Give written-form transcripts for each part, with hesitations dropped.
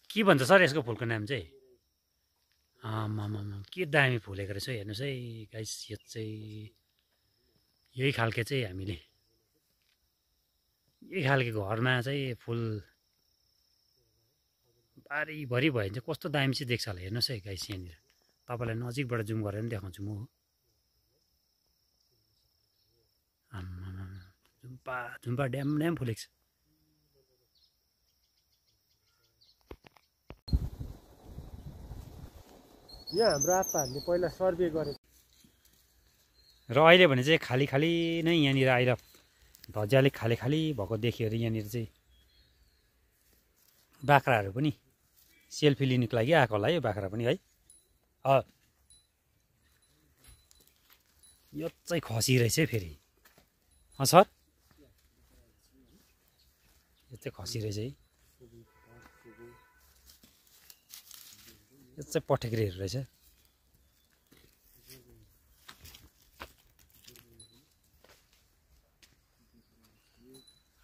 के भन्छ सर यसको फुलको नाम चाहिँ? आमामामा के दामी फुलेको रहेछ हेर्नुहोस् है गाइस। यो चाहिँ यही खालके चाहिँ हामीले यही खालके घरमा चाहिँ फुल बारीभरि भयो भने चाहिँ कस्तो दामी चाहिँ देख्छ होला हेर्नुहोस् है गाइस। यहाँनिर तपाईँलाई नजिकबाट जुम गरेर पनि देखाउँछु म। आमामामा झुम्पा झुम्पा ड्याम ड्याम फुलेको छ। यहाँ हाम्रो आप्पाहरूले पहिला सर्वे गरेको र अहिले भने चाहिँ खाली खाली नै यहाँनिर आएर धज्या अलिक खाली खाली भएको देख्यो अरे। यहाँनिर चाहिँ बाख्राहरू पनि सेल्फी लिनुको लागि आएको होला यो बाख्रा पनि है। यो चाहिँ खसी रहेछ है फेरि। सर यो चाहिँ खसी रहेछ है। यो चाहिँ पठेक्रीहरू रहेछ।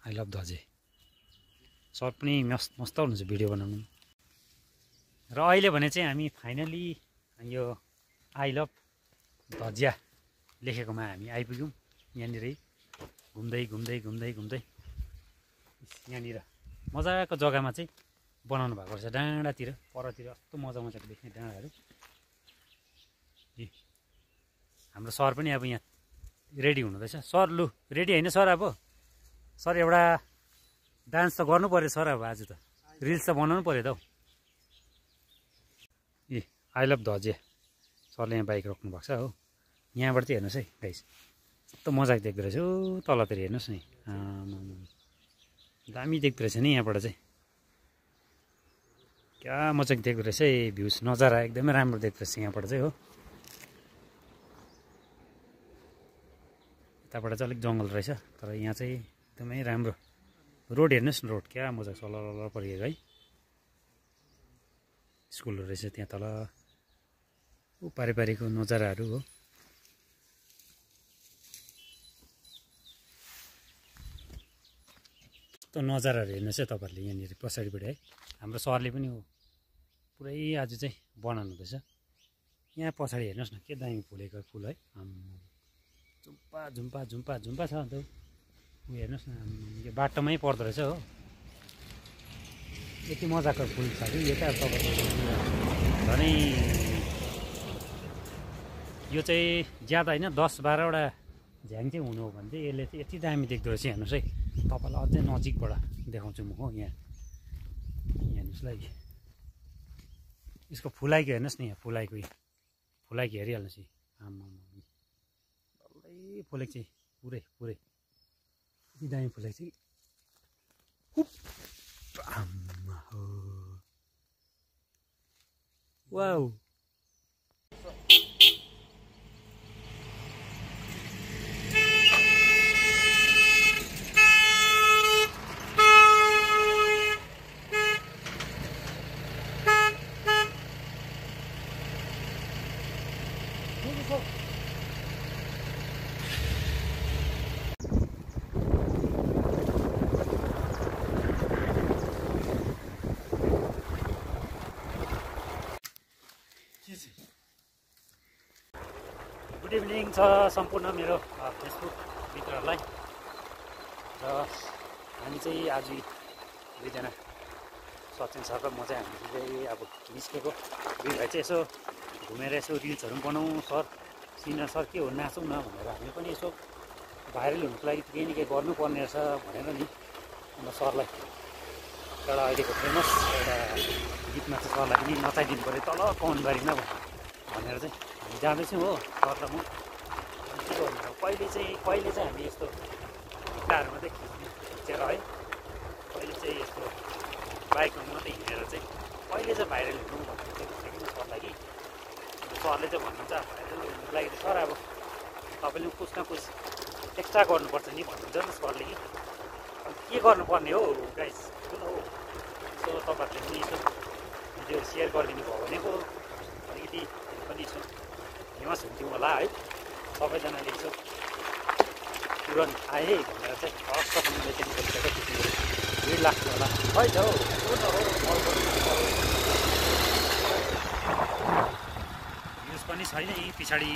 I love धजे। सर पनि मस्त हुनुहुन्छ भिडियो बनाउनु। र अहिले भने चाहिँ हामी फाइनली यो आई लभ धजिया लेखेकोमा हामी आइपुग्यौँ। यहाँनिरै घुम्दै घुम्दै घुम्दै घुम्दै यहाँनिर मजाको जग्गामा चाहिँ बनाउनु भएको रहेछ। डाँडातिर परतिर कस्तो मजा मजाको देख्ने डाँडाहरू। हाम्रो सर पनि अब यहाँ रेडी हुनुहुँदैछ। सर लु रेडी होइन सर? अब सर एउटा डान्स त गर्नु पऱ्यो सर। अब आज त रिल्स त बनाउनु पऱ्यो त हौ। आई लभ धजिया सरले यहाँ बाइक रोक्नु भएको छ हो। यहाँबाट चाहिँ हेर्नुहोस् है गाइस कस्तो मजाको देख्दो रहेछ हो। तलतिर हेर्नुहोस् नि दामी देख्दो रहेछ नि। यहाँबाट चाहिँ क्या मजाको देख्दो रहेछ है। भ्युज नजारा एकदमै राम्रो देख्दो रहेछ यहाँबाट चाहिँ हो। यताबाट चाहिँ अलिक जङ्गल रहेछ तर यहाँ चाहिँ एकदमै राम्रो रोड हेर्नुहोस् न। रोड क्या मजाको सल्ल परिएको है। स्कुलहरू रहेछ त्यहाँ तल पारिको नजाराहरू हो। त्यो नजाराहरू हेर्नुहोस् है तपाईँहरूले यहाँनिर पछाडिबाट है। हाम्रो सरले पनि पुरै आज चाहिँ बनाउनु हुँदैछ। यहाँ पछाडि हेर्नुहोस् न के दामी फुलेको फुल है। झुम्पा झुम्पा झुम्पा झुम्पा छ अन्त उयो हेर्नुहोस् न। यो बाटोमै पर्दो रहेछ हो। यति मजाको फुल छ कि यो त अब तपाईँको झनै यो चाहिँ ज्यादा होइन 10-12वटा झ्याङ चाहिँ हुनु हो भने चाहिँ यसले चाहिँ यति दामी देख्दो रहेछ। हेर्नुहोस् है तपाईँलाई अझै नजिकबाट देखाउँछु म हो। यहाँ हेर्नुहोस् ल यसको फुलाइको हेर्नुहोस् न। यहाँ फुलाइको हेरिहाल्नुहोस् है। आमामा डल्लै फुलेको चाहिँ पुरै यति दामी फुलेको चाहिँ आम्मा हो वाउ। गुड इभिनिङ छ सम्पूर्ण मेरो फेसबुक मित्रहरूलाई। र हामी चाहिँ आज दुईजना सचिन सर र म चाहिँ हामी चाहिँ अब निस्केको दुई भाइ चाहिँ यसो घुमेर यसो रिल्सहरू पनि बनाउँ। सर सिनियर सर के हो नाचौँ न भनेर हामी पनि यसो भाइरल हुनुको लागि केही न केही गर्नुपर्ने रहेछ भनेर नि अन्त सरलाई एउटा अहिलेको फेमस एउटा गीतमा चाहिँ सरलाई पनि नचाइदिनु पऱ्यो तल कमानबारीमा भनेर चाहिँ हामी जाँदैछौँ हो। सर र म के गर्नु कहिले चाहिँ हामी यस्तो खुट्टाहरू मात्रै खिचेर है कहिले चाहिँ यस्तो बाइकमा मात्रै हिँडेर चाहिँ कहिले चाहिँ भाइरल हुनु भनेर चाहिँ सरलाई कि सरले चाहिँ भन्नुहुन्छ भाइरल हुनुको लागि त सर अब तपाईँले कुछ न कुछ एक्स्ट्रा गर्नुपर्छ नि भन्नुहुन्छ नि सरले कि के गर्नुपर्ने हो गाइस हो यसो तपाईँहरूले पनि यसो भिडियो सेयर गरिदिनु भयो भने पो अलिकति पनि यसो फेमस हुन्थ्यौँ होला है। सबैजनाले यसो तुरन्त आए भनेर चाहिँ हर्षसँगले चाहिँ भिड लाग्छ होला खै त हौ भ्युज पनि छैन यी पछाडि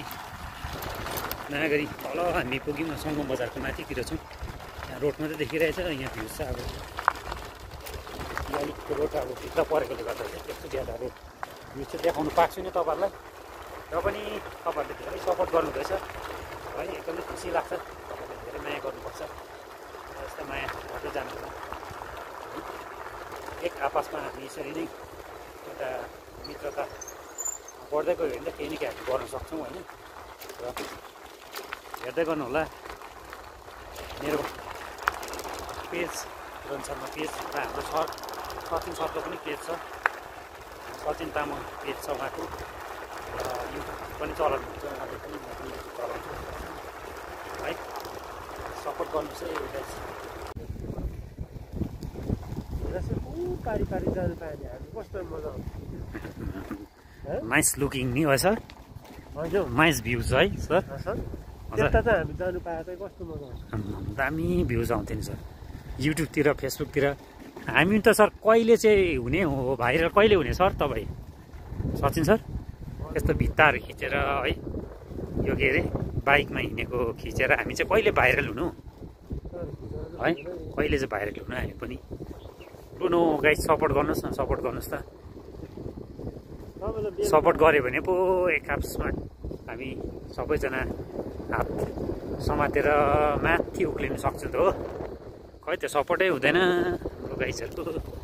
नयाँ गरी तल हामी पुग्यौँ सङ्गम बजारको माथितिर छौँ यहाँ रोड मात्रै देखिरहेछ यहाँ भ्युज चाहिँ अब अलिक रोड अब भित्र परेकोले गर्दा चाहिँ त्यस्तो ज्यादा अब भ्युज चाहिँ देखाउनु पाएको छुइनँ तपाईँहरूलाई र पनि तपाईँहरूले धेरै सपोर्ट गर्नुहुँदैछ है एकदमै खुसी लाग्छ तपाईँहरूले धेरै माया गर्नुपर्छ यस्तो माया गर्दै जानु होला एक आपसमा हामी यसरी नै एउटा मित्रता बढ्दै गयो भने त केही न केही हामी गर्न सक्छौँ होइन र हेर्दै गर्नु होला मेरो पेज रोहन शर्मा पेज र हाम्रो सर सचिन सरको पनि पेज छ सचिन तामाङ पेज छ उहाँको र युट्युब पनि चलाउनुहुन्छ उहाँले पनि म पनि युट्युब चलाउँछु है सपोर्ट गर्नुहोस् है पारी पारी जानु पायो भने हामी कस्तो मजा आउँछ नाइस लुकिङ नि है सर हजुर नाइस भ्युज है सर सर त्यता चाहिँ हामी जानु पाए चाहिँ कस्तो मजा आउँछ दामी भ्युज आउँथ्यो नि सर युट्युबतिर फेसबुकतिर हामी त सर कहिले चाहिँ हुने हो भाइरल कहिले हुने सर तपाईँ सचिन सर यस्तो भित्ताहरू खिचेर है यो के अरे बाइकमा हिँडेको खिचेर हामी चाहिँ कहिले भाइरल हुनु है कहिले चाहिँ भाइरल हुनु हामी पनि लु गाइस सपोर्ट गर्नुहोस् न सपोर्ट गर्नुहोस् त सपोर्ट गऱ्यो भने पो एक आपसमा हामी सबैजना हात समातेर माथि उक्लिन सक्छौँ त हो खै त्यो सपोर्टै हुँदैन गाइसहरूको